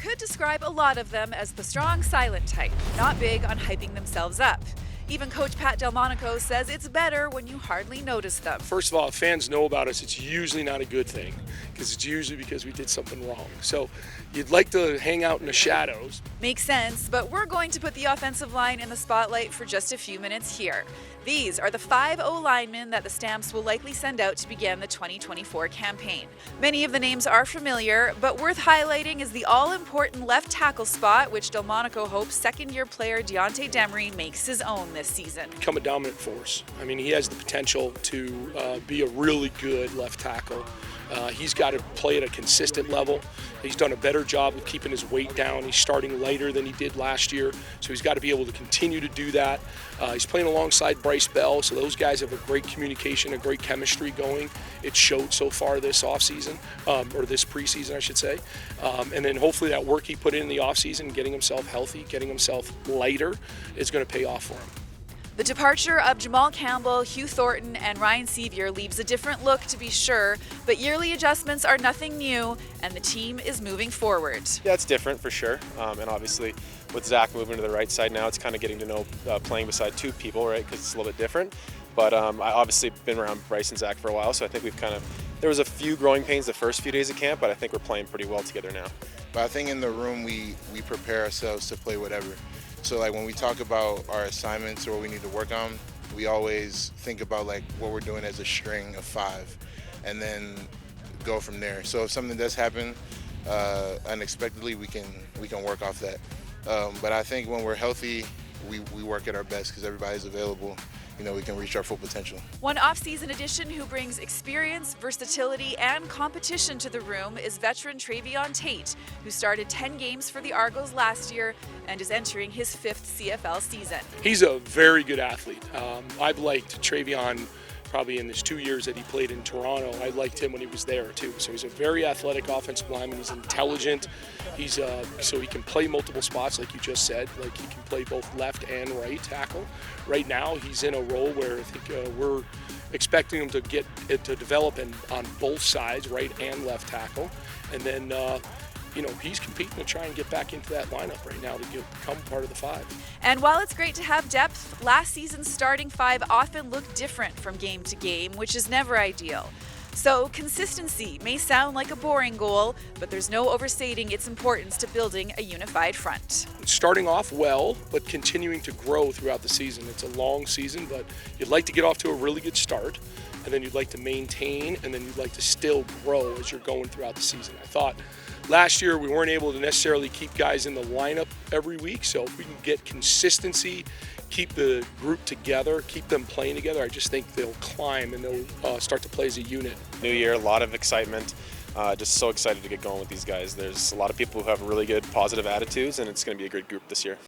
could describe a lot of them as the strong, silent type, not big on hyping themselves up. Even coach Pat DelMonaco says it's better when you hardly notice them. First of all, if fans know about us, it's usually not a good thing, because it's usually because we did something wrong. So you'd like to hang out in the shadows. Makes sense, but we're going to put the offensive line in the spotlight for just a few minutes here. These are the 5 O-linemen that the Stamps will likely send out to begin the 2024 campaign. Many of the names are familiar, but worth highlighting is the all-important left tackle spot, which DelMonaco hopes second-year player Deontay Demery makes his own this season. Become a dominant force. I mean, he has the potential to be a really good left tackle. He's got to play at a consistent level. He's done a better job of keeping his weight down. He's starting lighter than he did last year, so he's got to be able to continue to do that. He's playing alongside Bryce Bell, so those guys have a great communication, a great chemistry going. It showed so far this offseason, or this preseason, I should say. And then hopefully that work he put in the offseason, getting himself healthy, getting himself lighter, is going to pay off for him. The departure of Jamal Campbell, Hugh Thornton, and Ryan Sevier leaves a different look, to be sure, but yearly adjustments are nothing new, and the team is moving forward. Yeah, it's different for sure, and obviously with Zach moving to the right side now, it's kind of getting to know playing beside 2 people, right, because it's a little bit different. But I obviously been around Bryce and Zach for a while, so I think we've there was a few growing pains the first few days of camp, but I think we're playing pretty well together now. But I think in the room we prepare ourselves to play whatever. So like when we talk about our assignments or what we need to work on, we always think about like what we're doing as a string of 5 and then go from there. So if something does happen unexpectedly, we can work off that. But I think when we're healthy, we work at our best because everybody's available. You know, we can reach our full potential. One off-season addition who brings experience, versatility, and competition to the room is veteran Travion Tate, who started 10 games for the Argos last year and is entering his 5th CFL season. He's a very good athlete. I've liked Travion probably in his 2 years that he played in Toronto. I liked him when he was there too. So he's a very athletic offensive lineman. He's intelligent. He's so he can play multiple spots, like you just said. Like he can play both left and right tackle. Right now, he's in a role where I think we're expecting him to get it to develop on both sides, right and left tackle, and then. He's competing to try and get back into that lineup right now to become part of the 5. And while it's great to have depth, last season's starting 5 often looked different from game to game, which is never ideal. So consistency may sound like a boring goal, but there's no overstating its importance to building a unified front. Starting off well, but continuing to grow throughout the season. It's a long season, but you'd like to get off to a really good start, and then you'd like to maintain, and then you'd like to still grow as you're going throughout the season. I thought last year we weren't able to necessarily keep guys in the lineup every week, so if we can get consistency, keep the group together, keep them playing together, I just think they'll climb and they'll start to play as a unit. New year, a lot of excitement. Just so excited to get going with these guys. There's a lot of people who have really good positive attitudes, and it's going to be a great group this year.